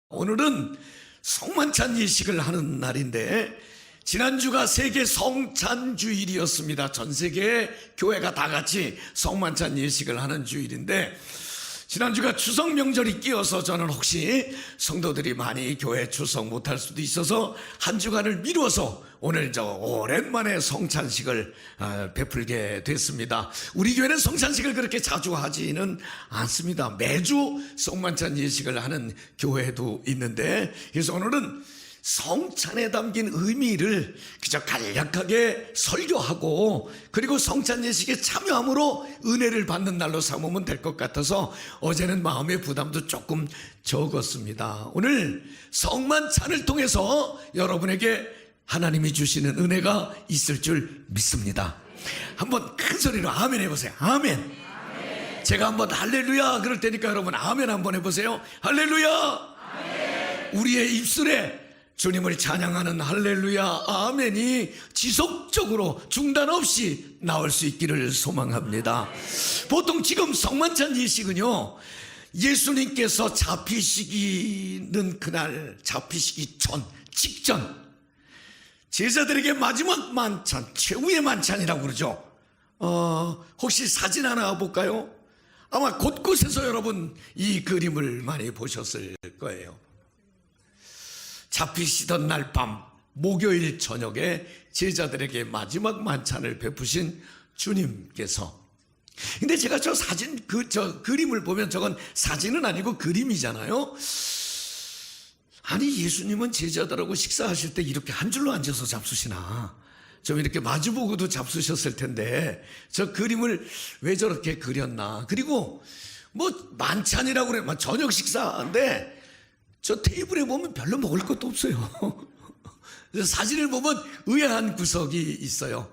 오늘은 성만찬 예식을 하는 날인데, 지난주가 세계 성찬주일이었습니다. 전 세계 교회가 다 같이 성만찬 예식을 하는 주일인데, 지난주가 추석 명절이 끼어서 저는 혹시 성도들이 많이 교회 출석 못할 수도 있어서 한 주간을 미루어서 오늘 오랜만에 성찬식을 베풀게 됐습니다. 우리 교회는 성찬식을 그렇게 자주 하지는 않습니다. 매주 성만찬 예식을 하는 교회도 있는데, 그래서 오늘은 성찬에 담긴 의미를 그저 간략하게 설교하고, 그리고 성찬 예식에 참여함으로 은혜를 받는 날로 삼으면 될 것 같아서 어제는 마음의 부담도 조금 적었습니다. 오늘 성만찬을 통해서 여러분에게 하나님이 주시는 은혜가 있을 줄 믿습니다. 한번 큰 소리로 아멘 해보세요. 아멘. 제가 한번 할렐루야 그럴 테니까 여러분 아멘 한번 해보세요. 할렐루야. 우리의 입술에 주님을 찬양하는 할렐루야 아멘이 지속적으로 중단 없이 나올 수 있기를 소망합니다. 보통 지금 성만찬 예식은요, 예수님께서 잡히시기는 그날, 잡히시기 직전 제자들에게 마지막 만찬, 최후의 만찬이라고 그러죠. 혹시 사진 하나 볼까요? 아마 곳곳에서 여러분 이 그림을 많이 보셨을 거예요. 잡히시던 날 밤, 목요일 저녁에 제자들에게 마지막 만찬을 베푸신 주님께서, 근데 제가 저 사진, 저 그림을 보면 저건 사진은 아니고 그림이잖아요. 아니, 예수님은 제자들하고 식사하실 때 이렇게 한 줄로 앉아서 잡수시나? 좀 이렇게 마주보고도 잡수셨을 텐데 저 그림을 왜 저렇게 그렸나? 그리고 뭐 만찬이라고 그래, 저녁 식사인데 저 테이블에 보면 별로 먹을 것도 없어요. 그래서 사진을 보면 의아한 구석이 있어요.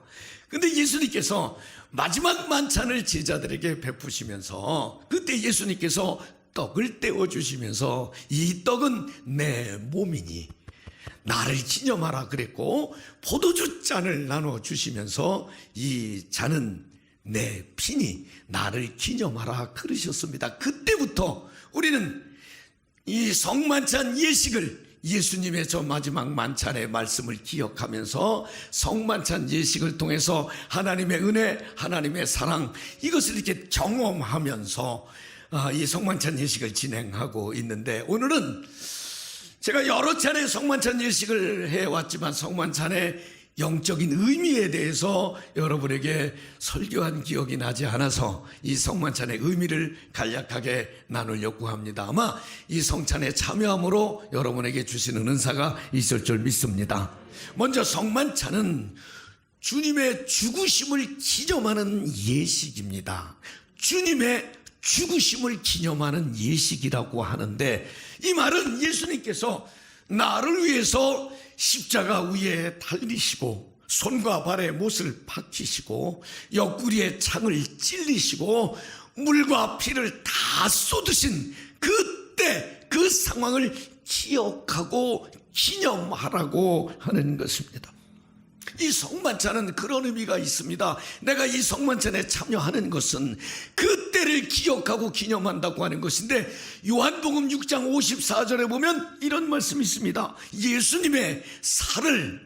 근데 예수님께서 마지막 만찬을 제자들에게 베푸시면서 그때 예수님께서 떡을 떼어주시면서 이 떡은 내 몸이니 나를 기념하라 그랬고, 포도주 잔을 나눠주시면서 이 잔은 내 피니 나를 기념하라 그러셨습니다. 그때부터 우리는 이 성만찬 예식을, 예수님의 저 마지막 만찬의 말씀을 기억하면서 성만찬 예식을 통해서 하나님의 은혜, 하나님의 사랑, 이것을 이렇게 경험하면서 이 성만찬 예식을 진행하고 있는데, 오늘은 제가 여러 차례 성만찬 예식을 해왔지만 성만찬의 영적인 의미에 대해서 여러분에게 설교한 기억이 나지 않아서 이 성만찬의 의미를 간략하게 나누려고 합니다. 아마 이 성찬에 참여함으로 여러분에게 주시는 은사가 있을 줄 믿습니다. 먼저 성만찬은 주님의 죽으심을 기념하는 예식입니다. 주님의 죽으심을 기념하는 예식이라고 하는데, 이 말은 예수님께서 나를 위해서 십자가 위에 달리시고 손과 발에 못을 박히시고 옆구리에 창을 찔리시고 물과 피를 다 쏟으신 그때 그 상황을 기억하고 기념하라고 하는 것입니다. 이 성만찬은 그런 의미가 있습니다. 내가 이 성만찬에 참여하는 것은 그때를 기억하고 기념한다고 하는 것인데, 요한복음 6장 54절에 보면 이런 말씀이 있습니다. 예수님의 살을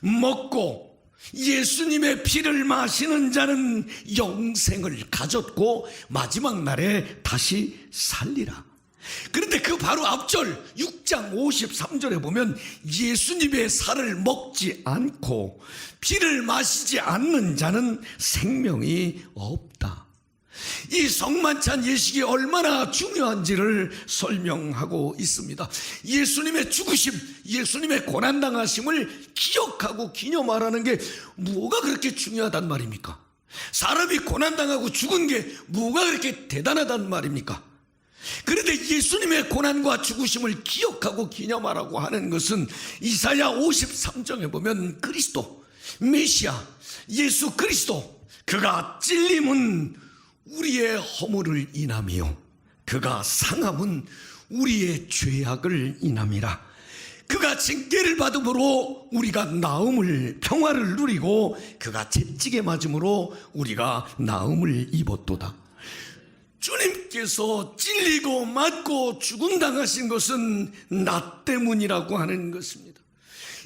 먹고 예수님의 피를 마시는 자는 영생을 가졌고 마지막 날에 다시 살리라. 그런데 그 바로 앞절 6장 53절에 보면 예수님의 살을 먹지 않고 피를 마시지 않는 자는 생명이 없다. 이 성만찬 예식이 얼마나 중요한지를 설명하고 있습니다. 예수님의 죽으심, 예수님의 고난당하심을 기억하고 기념하라는 게 뭐가 그렇게 중요하단 말입니까? 사람이 고난당하고 죽은 게 뭐가 그렇게 대단하단 말입니까? 그런데 예수님의 고난과 죽으심을 기억하고 기념하라고 하는 것은 이사야 53장에 보면 그리스도, 메시아, 예수 그리스도, 그가 찔림은 우리의 허물을 인함이요 그가 상함은 우리의 죄악을 인함이라. 그가 징계를 받음으로 우리가 나음을, 평화를 누리고 그가 채찍에 맞음으로 우리가 나음을 입었도다. 주님께 주님께서 찔리고 맞고 죽음당하신 것은 나 때문이라고 하는 것입니다.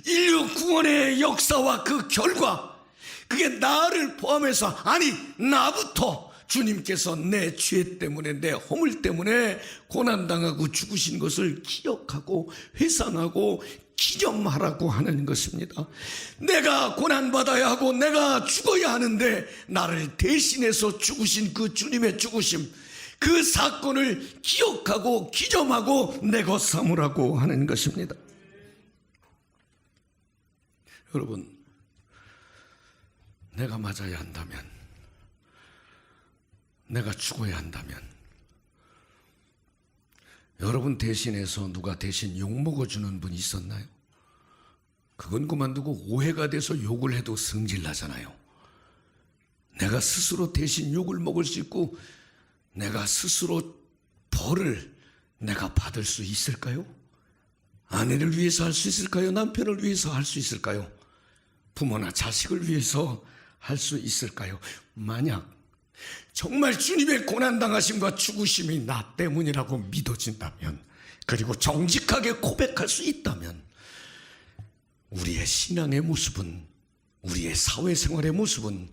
인류 구원의 역사와 그 결과, 그게 나를 포함해서, 아니 나부터 주님께서 내 죄 때문에, 내 허물 때문에 고난당하고 죽으신 것을 기억하고 회상하고 기념하라고 하는 것입니다. 내가 고난받아야 하고 내가 죽어야 하는데 나를 대신해서 죽으신 그 주님의 죽으심, 그 사건을 기억하고 기념하고 내 것 삼으라고 하는 것입니다. 여러분, 내가 맞아야 한다면, 내가 죽어야 한다면, 여러분 대신해서 누가 대신 욕먹어주는 분이 있었나요? 그건 그만두고 오해가 돼서 욕을 해도 성질나잖아요. 내가 스스로 대신 욕을 먹을 수 있고 내가 스스로 벌을 내가 받을 수 있을까요? 아내를 위해서 할 수 있을까요? 남편을 위해서 할 수 있을까요? 부모나 자식을 위해서 할 수 있을까요? 만약 정말 주님의 고난당하심과 죽으심이 나 때문이라고 믿어진다면, 그리고 정직하게 고백할 수 있다면, 우리의 신앙의 모습은, 우리의 사회생활의 모습은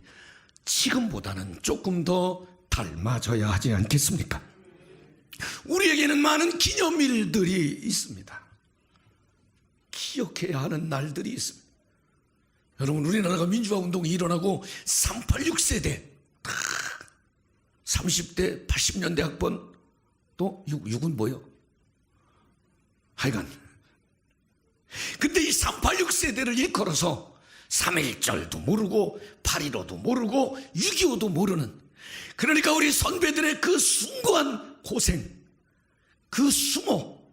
지금보다는 조금 더 닮아져야 하지 않겠습니까? 우리에게는 많은 기념일들이 있습니다. 기억해야 하는 날들이 있습니다. 여러분, 우리나라가 민주화 운동이 일어나고 386 세대, 30대 80년대 학번, 또 6은 뭐요? 하여간, 근데 이 386 세대를 일컬어서 3.1절도 모르고 8.15도 모르고 6.25도 모르는, 그러니까 우리 선배들의 그 숭고한 고생, 그 수모,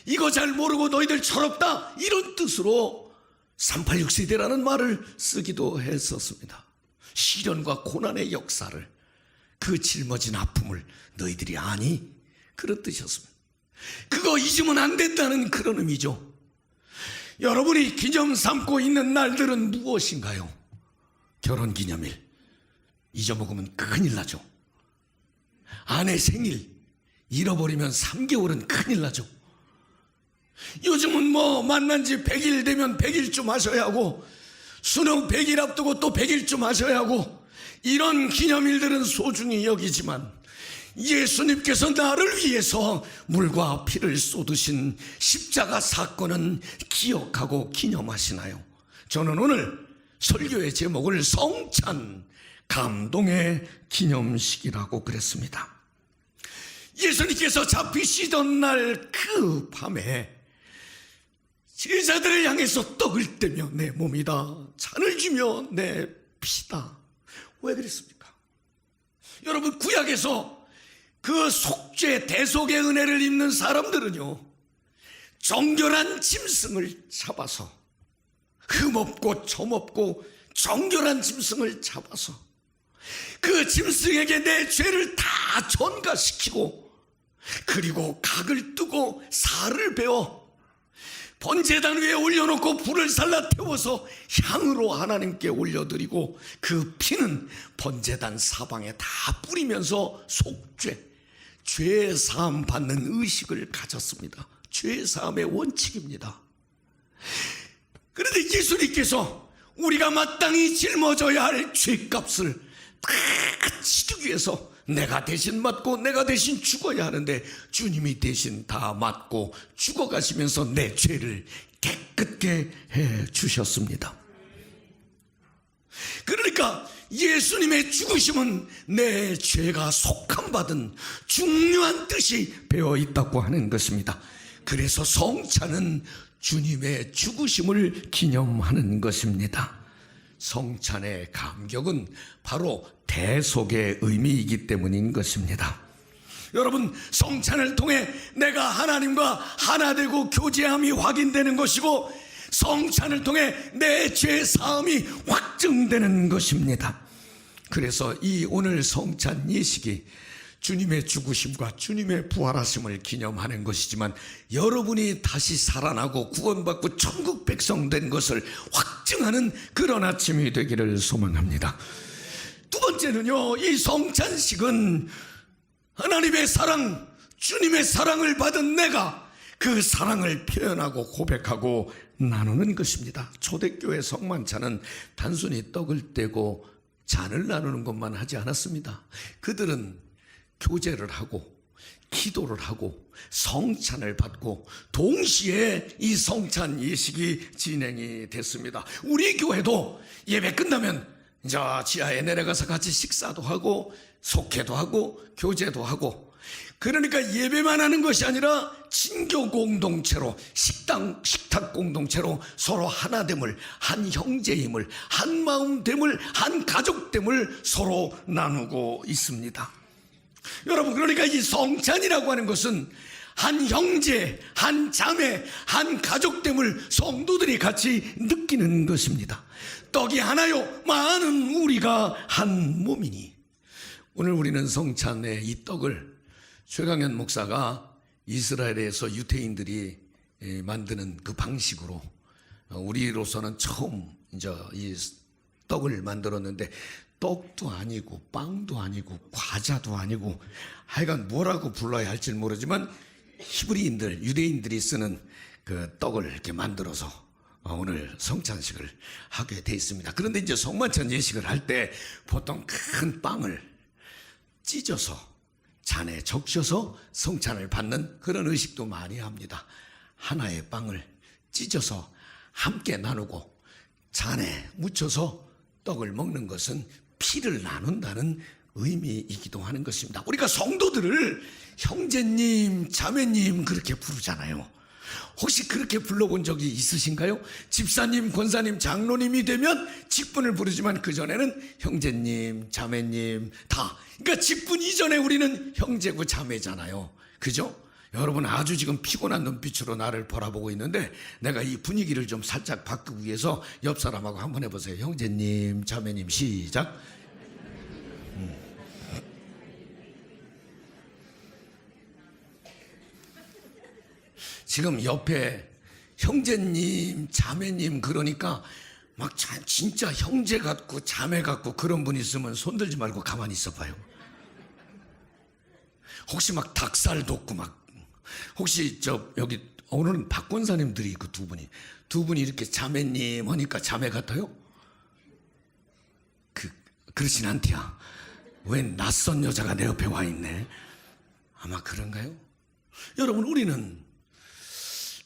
이거 잘 모르고 너희들 철없다, 이런 뜻으로 386 세대라는 말을 쓰기도 했었습니다. 시련과 고난의 역사를, 그 짊어진 아픔을 너희들이 아니? 그런 뜻이었습니다. 그거 잊으면 안 된다는 그런 의미죠. 여러분이 기념 삼고 있는 날들은 무엇인가요? 결혼기념일 잊어먹으면 큰일 나죠. 아내 생일 잃어버리면 3개월은 큰일 나죠. 요즘은 뭐 만난 지 100일 되면 100일쯤 하셔야 하고, 수능 100일 앞두고 또 100일쯤 하셔야 하고, 이런 기념일들은 소중히 여기지만 예수님께서 나를 위해서 물과 피를 쏟으신 십자가 사건은 기억하고 기념하시나요? 저는 오늘 설교의 제목을 성찬, 감동의 기념식이라고 그랬습니다. 예수님께서 잡히시던 날 그 밤에 제자들을 향해서 떡을 떼며 내 몸이다, 잔을 주며 내 피다. 왜 그랬습니까? 여러분, 구약에서 그 속죄 대속의 은혜를 입는 사람들은요, 정결한 짐승을 잡아서, 흠없고 점없고 정결한 짐승을 잡아서 그 짐승에게 내 죄를 다 전가시키고, 그리고 각을 뜨고 살을 베어 번제단 위에 올려놓고 불을 살라 태워서 향으로 하나님께 올려드리고, 그 피는 번제단 사방에 다 뿌리면서 속죄, 죄사함 받는 의식을 가졌습니다. 죄사함의 원칙입니다. 그런데 예수님께서 우리가 마땅히 짊어져야 할 죄값을 다 치르기 위해서 내가 대신 맞고 내가 대신 죽어야 하는데, 주님이 대신 다 맞고 죽어가시면서 내 죄를 깨끗게 해 주셨습니다. 그러니까 예수님의 죽으심은 내 죄가 속함받은 중요한 뜻이 배어 있다고 하는 것입니다. 그래서 성찬은 주님의 죽으심을 기념하는 것입니다. 성찬의 감격은 바로 대속의 의미이기 때문인 것입니다. 여러분, 성찬을 통해 내가 하나님과 하나 되고 교제함이 확인되는 것이고, 성찬을 통해 내 죄 사함이 확증되는 것입니다. 그래서 이 오늘 성찬 예식이 주님의 죽으심과 주님의 부활하심을 기념하는 것이지만, 여러분이 다시 살아나고 구원받고 천국 백성 된 것을 확증하는 그런 아침이 되기를 소망합니다. 두 번째는요, 이 성찬식은 하나님의 사랑, 주님의 사랑을 받은 내가 그 사랑을 표현하고 고백하고 나누는 것입니다. 초대교회 성만찬은 단순히 떡을 떼고 잔을 나누는 것만 하지 않았습니다. 그들은 교제를 하고 기도를 하고 성찬을 받고 동시에 이 성찬 예식이 진행이 됐습니다. 우리 교회도 예배 끝나면 이제 지하에 내려가서 같이 식사도 하고 속회도 하고 교제도 하고, 그러니까 예배만 하는 것이 아니라 친교 공동체로 식탁 공동체로 서로 하나됨을, 한 형제임을, 한 마음됨을, 한 가족됨을 서로 나누고 있습니다. 여러분, 그러니까 이 성찬이라고 하는 것은 한 형제, 한 자매, 한 가족됨을 성도들이 같이 느끼는 것입니다. 떡이 하나요, 많은 우리가 한 몸이니. 오늘 우리는 성찬의 이 떡을 최강현 목사가 이스라엘에서 유대인들이 만드는 그 방식으로 우리로서는 처음 이제 이 떡을 만들었는데, 떡도 아니고 빵도 아니고 과자도 아니고 하여간 뭐라고 불러야 할지 모르지만 히브리인들, 유대인들이 쓰는 그 떡을 이렇게 만들어서 오늘 성찬식을 하게 돼 있습니다. 그런데 이제 성만찬 예식을 할 때 보통 큰 빵을 찢어서 잔에 적셔서 성찬을 받는 그런 의식도 많이 합니다. 하나의 빵을 찢어서 함께 나누고 잔에 묻혀서 떡을 먹는 것은 피를 나눈다는 의미이기도 하는 것입니다. 우리가 성도들을 형제님, 자매님 그렇게 부르잖아요. 혹시 그렇게 불러본 적이 있으신가요? 집사님, 권사님, 장로님이 되면 직분을 부르지만 그전에는 형제님, 자매님 다, 그러니까 직분 이전에 우리는 형제고 자매잖아요. 그죠? 여러분 아주 지금 피곤한 눈빛으로 나를 바라보고 있는데 내가 이 분위기를 좀 살짝 바꾸기 위해서 옆 사람하고 한번 해보세요. 형제님, 자매님, 시작. 지금 옆에 형제님, 자매님 그러니까 막 진짜 형제 같고 자매 같고 그런 분 있으면 손 들지 말고 가만히 있어 봐요. 혹시 막 닭살 돋고 막, 혹시 여기 오늘은 박 권사님들이 그 두 분이 이렇게 자매님 하니까 자매 같아요? 그렇진 않대야. 왜 낯선 여자가 내 옆에 와 있네? 아마 그런가요? 여러분, 우리는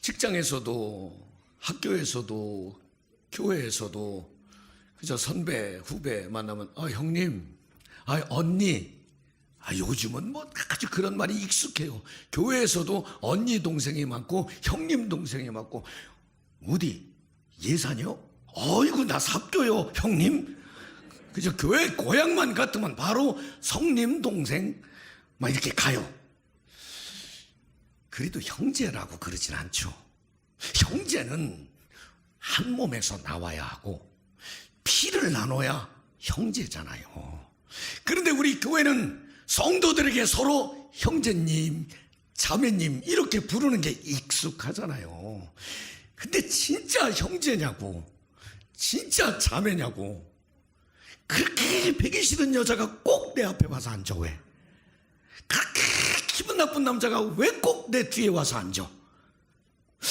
직장에서도 학교에서도 교회에서도 그저 선배 후배 만나면 형님, 언니, 요즘은 뭐 아주 그런 말이 익숙해요. 교회에서도 언니 동생이 많고 형님 동생이 많고, 어디 예산이요? 어이구 나 삽교요 형님. 그저 교회 고향만 같으면 바로 성님 동생 막 이렇게 가요. 그래도 형제라고 그러진 않죠. 형제는 한 몸에서 나와야 하고 피를 나눠야 형제잖아요. 그런데 우리 교회는 성도들에게 서로 형제님, 자매님 이렇게 부르는 게 익숙하잖아요. 근데 진짜 형제냐고, 진짜 자매냐고, 그렇게 배기 싫은 여자가 꼭 내 앞에 와서 앉아. 왜? 그렇게 기분 나쁜 남자가 왜 꼭 내 뒤에 와서 앉아?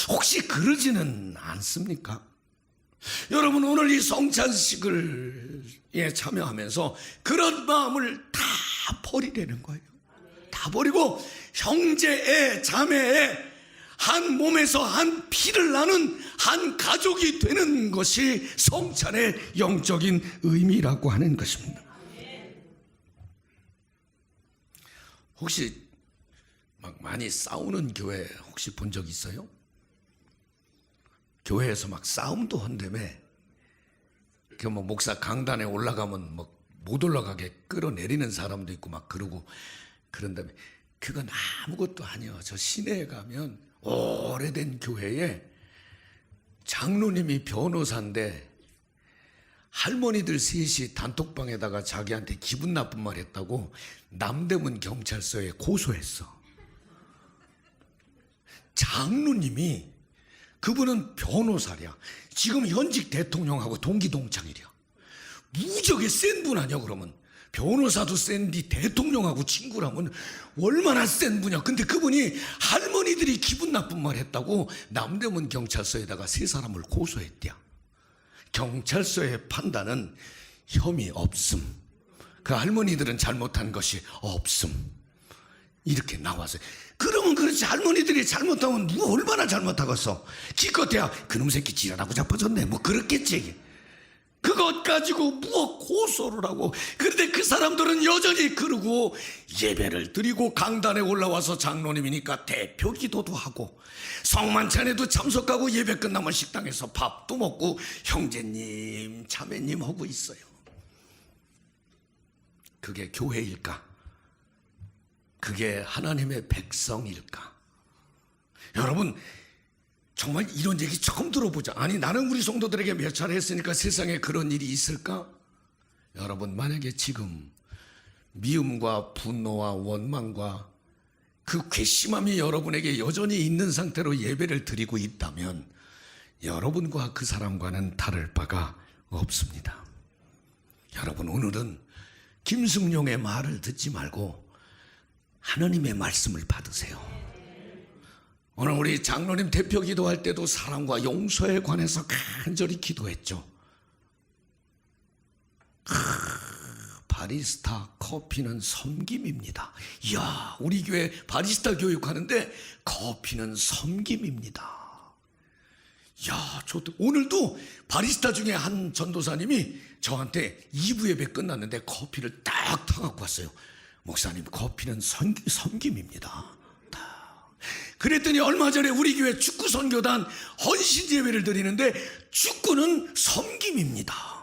혹시 그러지는 않습니까? 여러분, 오늘 이 성찬식을 참여하면서 그런 마음을 다 버리려는 거예요. 다 버리고 형제의, 자매의 한 몸에서 한 피를 나눈 한 가족이 되는 것이 성찬의 영적인 의미라고 하는 것입니다. 혹시 막 많이 싸우는 교회 혹시 본 적 있어요? 교회에서 막 싸움도 한다며. 뭐 목사 강단에 올라가면 막 못 올라가게 끌어내리는 사람도 있고 막 그러고 그런다며. 그건 아무것도 아니에요. 저 시내에 가면 오래된 교회에 장로님이 변호사인데 할머니들 셋이 단톡방에다가 자기한테 기분 나쁜 말 했다고 남대문 경찰서에 고소했어. 장로님이, 그분은 변호사랴. 지금 현직 대통령하고 동기동창이랴. 무지하게 센 분 아니야. 그러면 변호사도 센디 대통령하고 친구라면 얼마나 센 분이야. 근데 그분이 할머니들이 기분 나쁜 말 했다고 남대문 경찰서에다가 세 사람을 고소했대요. 경찰서의 판단은 혐의 없음, 그 할머니들은 잘못한 것이 없음, 이렇게 나왔어요. 그러면 그렇지, 할머니들이 잘못하면 누가 얼마나 잘못하겠어. 기껏해야 그놈 새끼 지랄하고 자빠졌네 뭐 그렇겠지. 그것 가지고 무엇 고소를 하고. 그런데 그 사람들은 여전히 그러고 예배를 드리고 강단에 올라와서 장로님이니까 대표 기도도 하고 성만찬에도 참석하고 예배 끝나면 식당에서 밥도 먹고 형제님 자매님 하고 있어요. 그게 교회일까? 그게 하나님의 백성일까? 여러분, 정말 이런 얘기 처음 들어보자. 아니, 나는 우리 성도들에게 몇 차례 했으니까 세상에 그런 일이 있을까? 여러분, 만약에 지금 미움과 분노와 원망과 그 괘씸함이 여러분에게 여전히 있는 상태로 예배를 드리고 있다면 여러분과 그 사람과는 다를 바가 없습니다. 여러분, 오늘은 김승용의 말을 듣지 말고 하나님의 말씀을 받으세요. 오늘 우리 장로님 대표 기도할 때도 사랑과 용서에 관해서 간절히 기도했죠. 바리스타 커피는 섬김입니다. 이야, 우리 교회 바리스타 교육하는데 커피는 섬김입니다. 야, 오늘도 바리스타 중에 한 전도사님이 저한테 2부 예배 끝났는데 커피를 딱 타갖고 왔어요. 목사님, 커피는 섬김입니다. 그랬더니 얼마 전에 우리 교회 축구 선교단 헌신 예배를 드리는데 축구는 섬김입니다.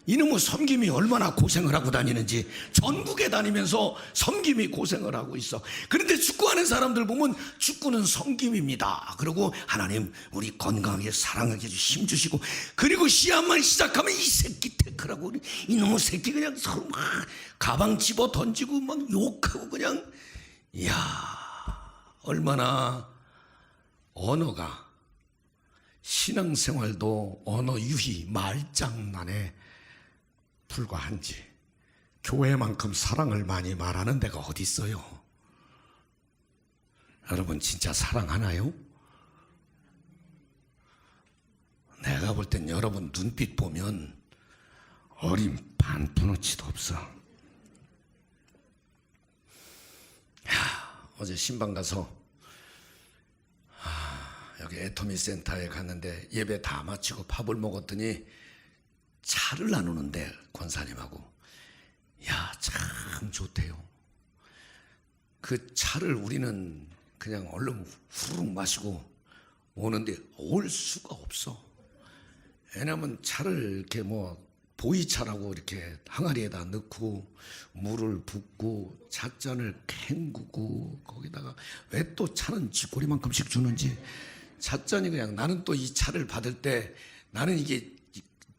이놈의 섬김이 얼마나 고생을 하고 다니는지 전국에 다니면서 섬김이 고생을 하고 있어. 그런데 축구하는 사람들 보면 축구는 섬김입니다. 그리고 하나님 우리 건강하게 사랑하게 힘주시고, 그리고 시합만 시작하면 이 새끼 태클하고 이놈의 새끼 그냥 서로 막 가방 집어 던지고 막 욕하고 그냥. 이야, 얼마나 언어가, 신앙생활도 언어 유희 말장난에 불과한지. 교회만큼 사랑을 많이 말하는 데가 어디 있어요? 여러분, 진짜 사랑하나요? 내가 볼 땐 여러분 눈빛 보면 어린 반푼어치도 없어. 어제 신방 가서 여기 애터미 센터에 갔는데 예배 다 마치고 밥을 먹었더니 차를 나누는데 권사님하고, 야, 참 좋대요. 그 차를 우리는 그냥 얼른 후루룩 마시고 오는데 올 수가 없어. 왜냐면 차를 이렇게 뭐 보이차라고 이렇게 항아리에다 넣고 물을 붓고 찻잔을 헹구고, 거기다가 왜 또 차는 쥐꼬리만큼씩 주는지. 찻잔이 그냥, 나는 또 이 차를 받을 때 나는 이게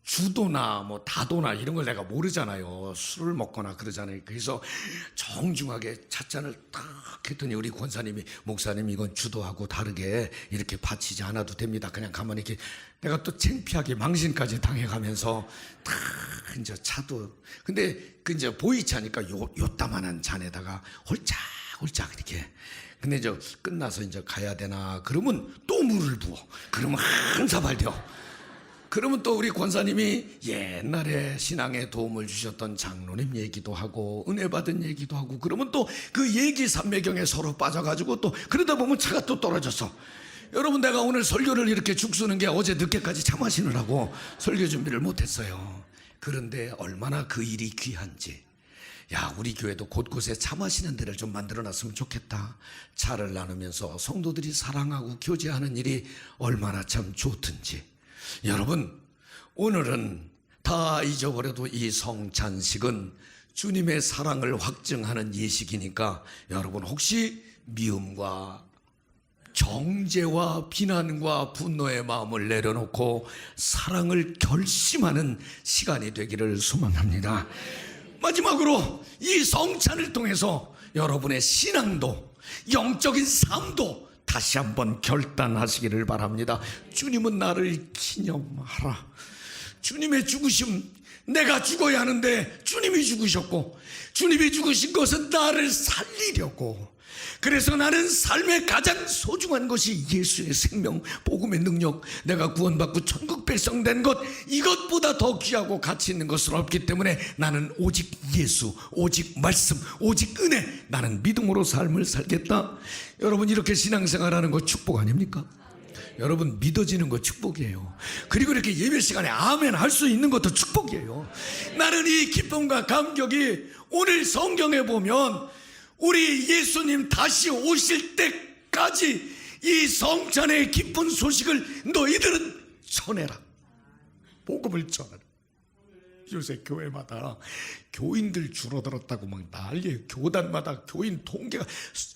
주도나 뭐 다도나 이런 걸 내가 모르잖아요. 술을 먹거나 그러잖아요. 그래서 정중하게 찻잔을 딱 했더니 우리 권사님이, 목사님 이건 주도하고 다르게 이렇게 바치지 않아도 됩니다. 그냥 가만히 이렇게. 내가 또 창피하게 망신까지 당해가면서 딱 이제 차도, 근데 그 이제 보이차니까 요따만한 잔에다가 홀짝홀짝 이렇게. 근데 이제 끝나서 이제 가야 되나 그러면 또 물을 부어. 그러면 한 사발 돼. 그러면 또 우리 권사님이 옛날에 신앙에 도움을 주셨던 장로님 얘기도 하고 은혜 받은 얘기도 하고, 그러면 또 그 얘기 삼매경에 서로 빠져가지고 또 그러다 보면 차가 또 떨어졌어. 여러분, 내가 오늘 설교를 이렇게 죽쓰는 게 어제 늦게까지 차 마시느라고 설교 준비를 못했어요. 그런데 얼마나 그 일이 귀한지. 야, 우리 교회도 곳곳에 차 마시는 데를 좀 만들어놨으면 좋겠다. 차를 나누면서 성도들이 사랑하고 교제하는 일이 얼마나 참 좋든지. 여러분, 오늘은 다 잊어버려도 이 성찬식은 주님의 사랑을 확증하는 예식이니까 여러분 혹시 미움과 정죄와 비난과 분노의 마음을 내려놓고 사랑을 결심하는 시간이 되기를 소망합니다. 마지막으로 이 성찬을 통해서 여러분의 신앙도 영적인 삶도 다시 한번 결단하시기를 바랍니다. 주님은 나를 기념하라. 주님의 죽으심, 내가 죽어야 하는데 주님이 죽으셨고, 주님이 죽으신 것은 나를 살리려고. 그래서 나는 삶의 가장 소중한 것이 예수의 생명, 복음의 능력, 내가 구원받고 천국 백성된 것, 이것보다 더 귀하고 가치 있는 것은 없기 때문에 나는 오직 예수, 오직 말씀, 오직 은혜, 나는 믿음으로 삶을 살겠다. 여러분, 이렇게 신앙생활하는 거 축복 아닙니까? 여러분, 믿어지는 거 축복이에요. 그리고 이렇게 예배 시간에 아멘 할 수 있는 것도 축복이에요. 나는 이 기쁨과 감격이 오늘 성경에 보면 우리 예수님 다시 오실 때까지 이 성찬의 기쁜 소식을 너희들은 전해라. 복음을 전하라. 요새 교회마다 교인들 줄어들었다고 막 난리예요. 교단마다 교인 통계가,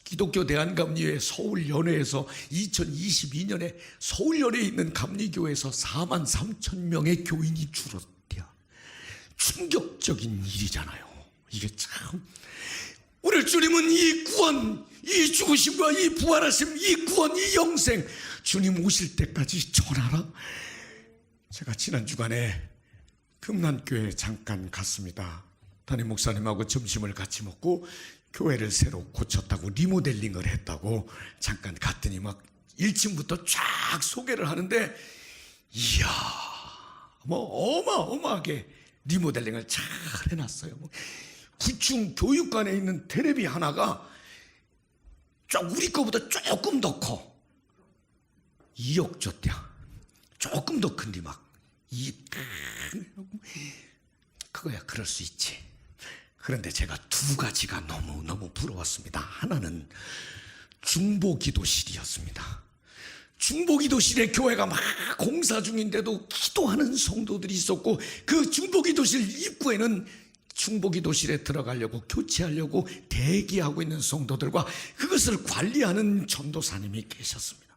기독교 대한감리회 서울연회에서 2022년에 서울연회에 있는 감리교회에서 4만 3천 명의 교인이 줄었대요. 충격적인 일이잖아요. 이게 참, 오늘 주님은 이 구원, 이 죽으심과 이 부활하심, 이 구원, 이 영생, 주님 오실 때까지 전하라. 제가 지난 주간에 금난교회 잠깐 갔습니다. 담임 목사님하고 점심을 같이 먹고 교회를 새로 고쳤다고 리모델링을 했다고 잠깐 갔더니 막 1층부터 쫙 소개를 하는데, 이야, 뭐 어마어마하게 리모델링을 잘 해놨어요. 9층 교육관에 있는 테레비 하나가 우리 거보다 조금 더 커. 2억 줬대야. 조금 더 큰데 막 그거야, 그럴 수 있지. 그런데 제가 두 가지가 너무너무 부러웠습니다. 하나는 중보기도실이었습니다. 중보기도실에 교회가 막 공사 중인데도 기도하는 성도들이 있었고, 그 중보기도실 입구에는 중보기도실에 들어가려고, 교체하려고 대기하고 있는 성도들과 그것을 관리하는 전도사님이 계셨습니다.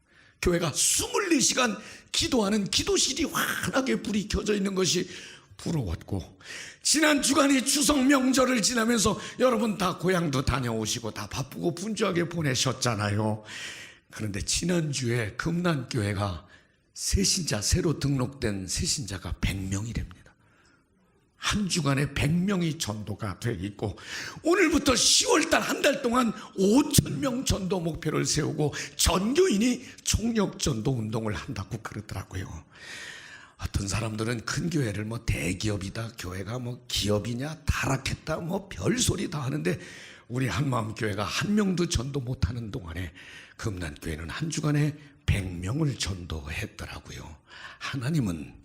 교회가 24시간 기도하는 기도실이 환하게 불이 켜져 있는 것이 부러웠고, 지난 주간이 추석 명절을 지나면서 여러분 다 고향도 다녀오시고 다 바쁘고 분주하게 보내셨잖아요. 그런데 지난주에 금난교회가 새신자, 새로 등록된 새신자가 100명이랍니다. 한 주간에 100명이 전도가 돼 있고, 오늘부터 10월달 한 달 동안 5,000명 전도 목표를 세우고 전교인이 총력전도 운동을 한다고 그러더라고요. 어떤 사람들은 큰 교회를 뭐 대기업이다, 교회가 뭐 기업이냐, 타락했다, 뭐 별소리 다 하는데, 우리 한마음교회가 한 명도 전도 못하는 동안에 금난교회는 한 주간에 100명을 전도했더라고요. 하나님은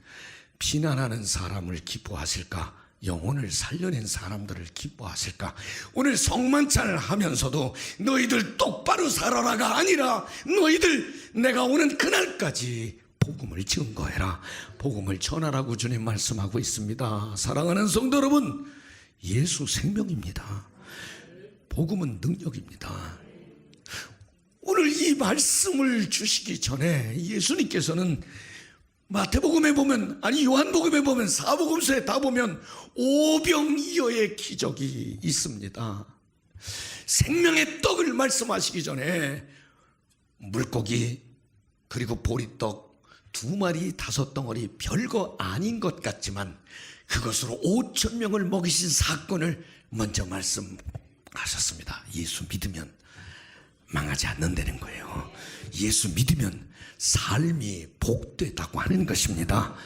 비난하는 사람을 기뻐하실까? 영혼을 살려낸 사람들을 기뻐하실까? 오늘 성만찬을 하면서도 너희들 똑바로 살아라가 아니라, 너희들 내가 오는 그날까지 복음을 증거해라, 복음을 전하라고 주님 말씀하고 있습니다. 사랑하는 성도 여러분, 예수 생명입니다. 복음은 능력입니다. 오늘 이 말씀을 주시기 전에 예수님께서는 마태복음에 보면, 아니 요한복음에 보면, 사복음서에 다 보면 오병이어의 기적이 있습니다. 생명의 떡을 말씀하시기 전에 물고기 그리고 보리떡 2마리 5덩어리, 별거 아닌 것 같지만 그것으로 5,000명을 먹이신 사건을 먼저 말씀하셨습니다. 예수 믿으면 망하지 않는다는 거예요. 예수 믿으면 삶이 복되다고 하는 것입니다.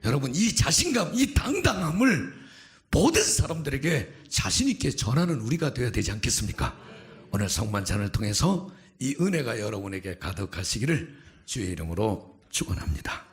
여러분, 이 자신감, 이 당당함을 모든 사람들에게 자신 있게 전하는 우리가 되어야 되지 않겠습니까? 오늘 성만찬을 통해서 이 은혜가 여러분에게 가득하시기를 주의 이름으로 축원합니다.